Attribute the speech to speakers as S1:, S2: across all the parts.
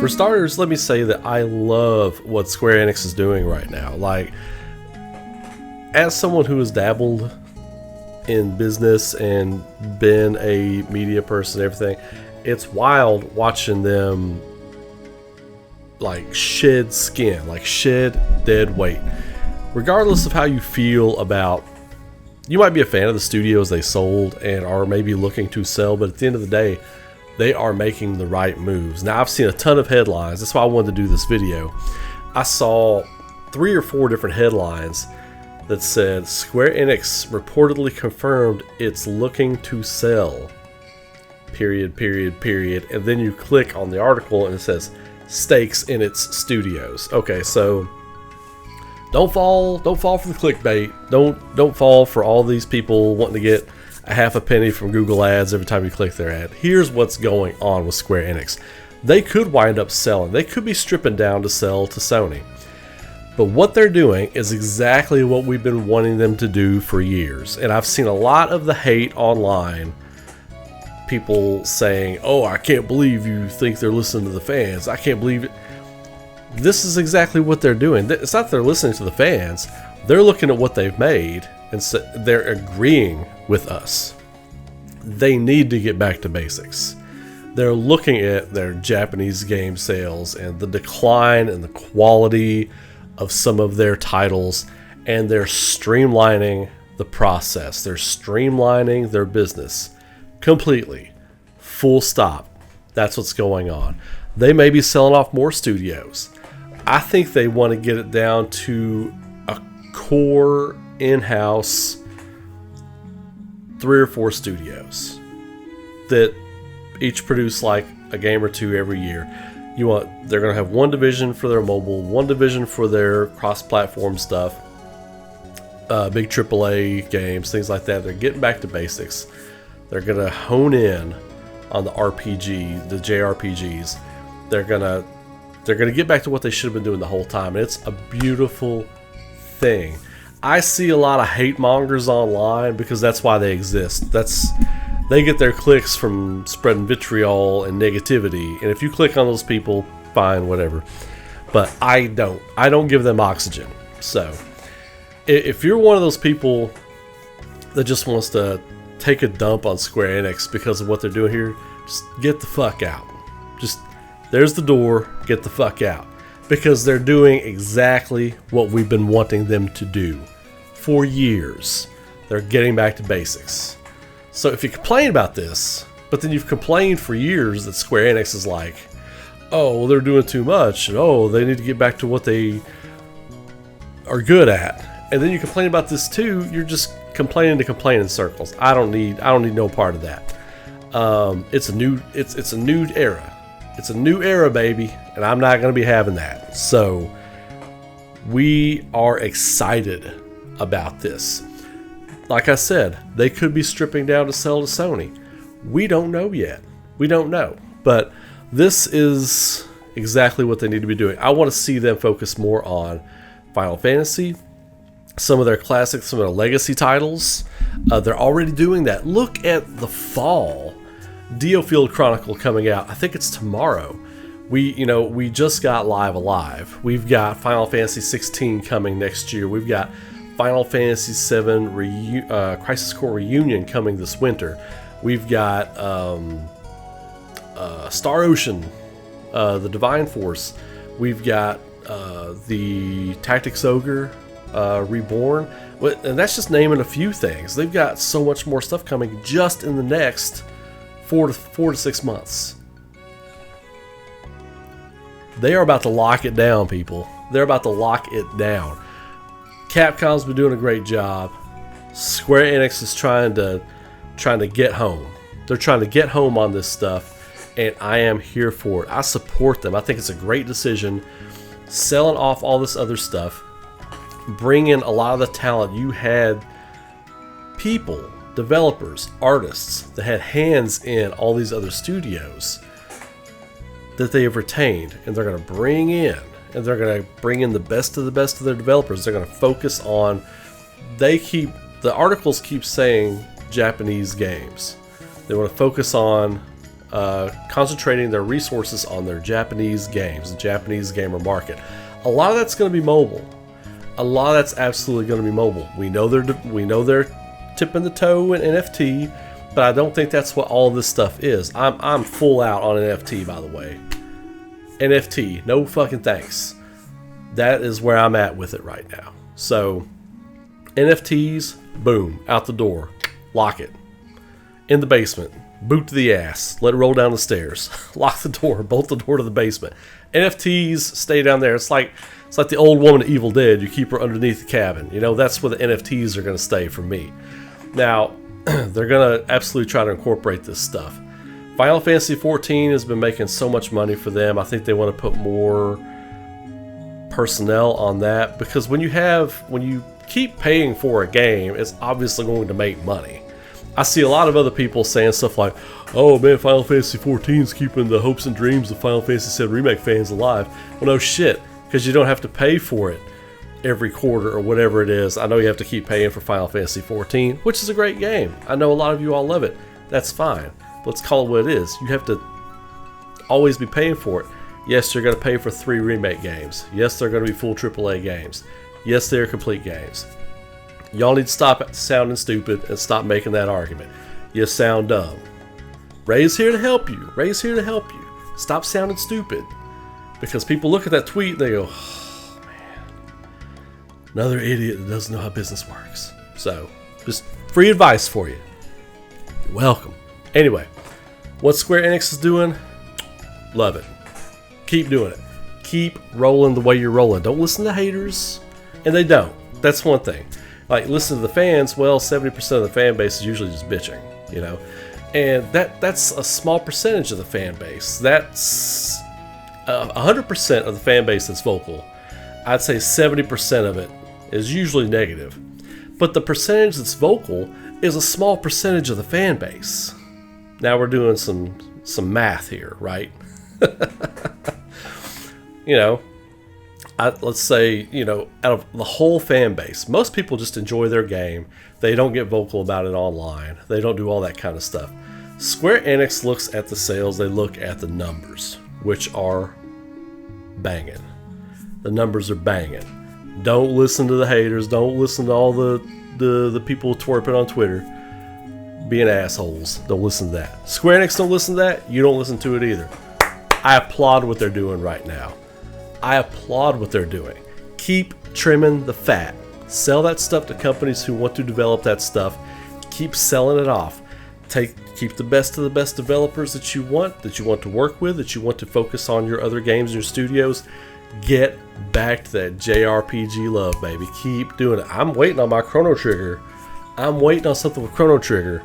S1: For starters, let me say that I love what Square Enix is doing right now. Like, as someone who has dabbled in business and been a media person and everything, it's wild watching them like shed skin, like shed dead weight. Regardless of how you feel about, you might be a fan of the studios they sold and are maybe looking to sell, but at the end of the day, they are making the right moves. Now, I've seen a ton of headlines. That's why I wanted to do this video. I saw 3 or 4 different headlines that said Square Enix reportedly confirmed it's looking to sell, period, period, period. And then you click on the article and it says stakes in its studios. Okay, so don't fall for the clickbait. Don't fall for all these people wanting to get a half a penny from Google ads every time you click their ad. Here's what's going on with Square Enix. They could wind up selling. They could be stripping down to sell to Sony. But what they're doing is exactly what we've been wanting them to do for years. And I've seen a lot of the hate online. People saying, oh, I can't believe you think they're listening to the fans. I can't believe it. This is exactly what they're doing. It's not that they're listening to the fans. They're looking at what they've made and so they're agreeing with us. They need to get back to basics. They're looking at their Japanese game sales and the decline in the quality of some of their titles, and they're streamlining the process. They're streamlining their business completely. Full stop. That's what's going on. They may be selling off more studios. I think they want to get it down to a core in-house 3 or 4 studios that each produce like a game or 2 every year. They're going to have one division for their mobile, one division for their cross-platform stuff, big AAA games, things like that. They're getting back to basics. They're going to hone in on the RPG, the JRPGs. They're going to get back to what they should have been doing the whole time. And it's a beautiful thing. I see a lot of hatemongers online because that's why they exist. They get their clicks from spreading vitriol and negativity. And if you click on those people, fine, whatever. But I don't give them oxygen. So if you're one of those people that just wants to take a dump on Square Enix because of what they're doing here, just get the fuck out. There's the door, get the fuck out. Because they're doing exactly what we've been wanting them to do for years. They're getting back to basics. So if you complain about this, but then you've complained for years that Square Enix is like, oh, well, they're doing too much, and oh, they need to get back to what they are good at. And then you complain about this too, you're just complaining to complain in circles. I don't need no part of that. It's a new era. It's a new era, baby, and I'm not going to be having that. So we are excited about this. Like I said, they could be stripping down to sell to Sony. We don't know yet. We don't know. But this is exactly what they need to be doing. I want to see them focus more on Final Fantasy, some of their classics, some of their legacy titles. They're already doing that. Look at the fall. Diofield Chronicle coming out. I think it's tomorrow. We just got Live Alive. We've got Final Fantasy 16 coming next year. We've got Final Fantasy 7 Crisis Core Reunion coming this winter. We've got Star Ocean, the Divine Force. We've got the Tactics Ogre Reborn. And that's just naming a few things. They've got so much more stuff coming just in the next 4 to 6 months. They are about to lock it down, people. They're about to lock it down. Capcom's been doing a great job. Square Enix is trying to get home. They're trying to get home on this stuff, and I am here for it. I support them. I think it's a great decision. Selling off all this other stuff, bring in a lot of the talent. You had people, developers, artists that had hands in all these other studios that they have retained, and they're going to bring in, and they're going to bring in the best of their developers. They're going to focus on, the articles keep saying Japanese games. They want to focus on concentrating their resources on their Japanese games, the Japanese gamer market. A lot of that's going to be mobile. A lot of that's absolutely going to be mobile. We know they're tipping the toe in NFT, but I don't think that's what all this stuff is. I'm full out on NFT, by the way. NFT, no fucking thanks. That is where I'm at with it right now. So NFTs, boom, out the door, lock it. In the basement, boot to the ass, let it roll down the stairs, lock the door, bolt the door to the basement. NFTs stay down there. It's like the old woman in Evil Dead. You keep her underneath the cabin. You know, that's where the NFTs are going to stay for me. Now, they're going to absolutely try to incorporate this stuff. Final Fantasy XIV has been making so much money for them. I think they want to put more personnel on that, because when you keep paying for a game, it's obviously going to make money. I see a lot of other people saying stuff like, oh man, Final Fantasy XIV is keeping the hopes and dreams of Final Fantasy VII Remake fans alive. Well, no shit, because you don't have to pay for it every quarter or whatever it is. I know you have to keep paying for Final Fantasy XIV, which is a great game. I know a lot of you all love it. That's fine. Let's call it what it is. You have to always be paying for it. Yes, you're going to pay for 3 remake games. Yes, they're going to be full AAA games. Yes, they're complete games. Y'all need to stop sounding stupid and stop making that argument. You sound dumb. Ray's here to help you. Ray's here to help you. Stop sounding stupid. Because people look at that tweet and they go, oh man, another idiot that doesn't know how business works. So, just free advice for you. You're welcome. Anyway, what Square Enix is doing, love it. Keep doing it. Keep rolling the way you're rolling. Don't listen to haters. And they don't. That's one thing. Like, listen to the fans, well, 70% of the fan base is usually just bitching, you know? And that's a small percentage of the fan base. That's 100% of the fan base that's vocal. I'd say 70% of it is usually negative. But the percentage that's vocal is a small percentage of the fan base. Now we're doing some math here, right? You know, let's say, you know, out of the whole fan base, most people just enjoy their game. They don't get vocal about it online. They don't do all that kind of stuff. Square Enix looks at the sales. They look at the numbers, which are banging. The numbers are banging. Don't listen to the haters. Don't listen to all the people twerping on Twitter being assholes. Don't listen to that. Square Enix don't listen to that. You don't listen to it either. I applaud what they're doing right now. I applaud what they're doing. Keep trimming the fat. Sell that stuff to companies who want to develop that stuff. Keep selling it off. Keep the best of the best developers that you want to work with, that you want to focus on your other games in your studios. Get back to that JRPG love, baby. Keep doing it. I'm waiting on my Chrono Trigger. I'm waiting on something with Chrono Trigger.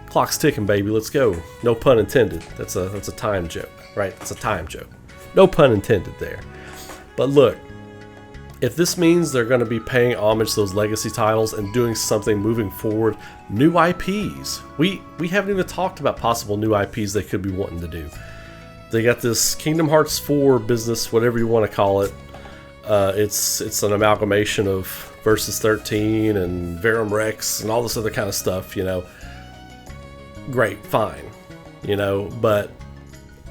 S1: Clock's ticking, baby. Let's go. No pun intended. That's a time joke, right? It's a time joke. No pun intended there. But look, if this means they're going to be paying homage to those legacy titles and doing something moving forward, new IPs. We haven't even talked about possible new IPs they could be wanting to do. They got this Kingdom Hearts 4 business, whatever you want to call it. It's an amalgamation of Versus 13 and Verum Rex and all this other kind of stuff, you know. Great, fine, you know, but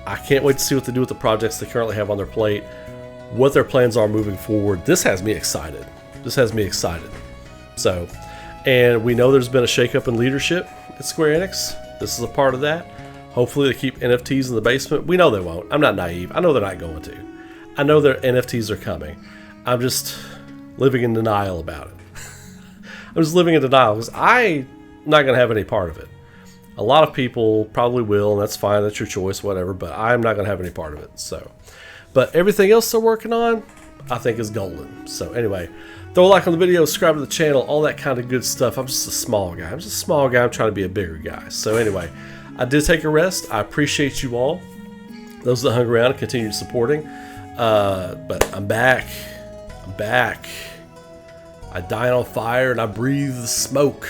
S1: I can't wait to see what they do with the projects they currently have on their plate. What their plans are moving forward. This has me excited. So, and we know there's been a shakeup in leadership at Square Enix. This is a part of that. Hopefully they keep NFTs in the basement. We know they won't. I'm not naive. I know they're not going to. I know their NFTs are coming. I'm just living in denial about it. I'm just living in denial because I'm not going to have any part of it. A lot of people probably will, and that's fine. That's your choice, whatever. But I'm not going to have any part of it. So. But everything else they're working on, I think is golden. So anyway, throw a like on the video, subscribe to the channel, all that kind of good stuff. I'm just a small guy. I'm trying to be a bigger guy. So anyway, I did take a rest. I appreciate you all. Those that hung around and continued supporting. But I'm back. I dine on fire and I breathe the smoke.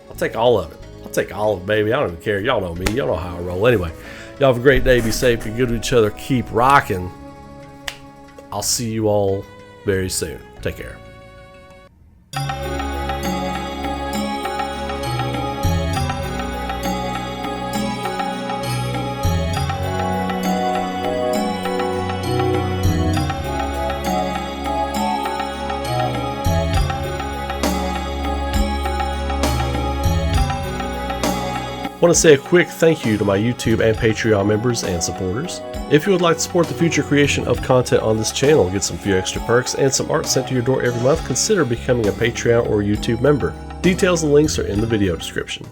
S1: I'll take all of it, baby. I don't even care. Y'all know me. Y'all know how I roll. Anyway, y'all have a great day. Be safe. Be good to each other. Keep rocking. I'll see you all very soon. Take care. Want to say a quick thank you to my YouTube and Patreon members and supporters. If you would like to support the future creation of content on this channel, get some few extra perks and some art sent to your door every month, consider becoming a Patreon or YouTube member. Details and links are in the video description.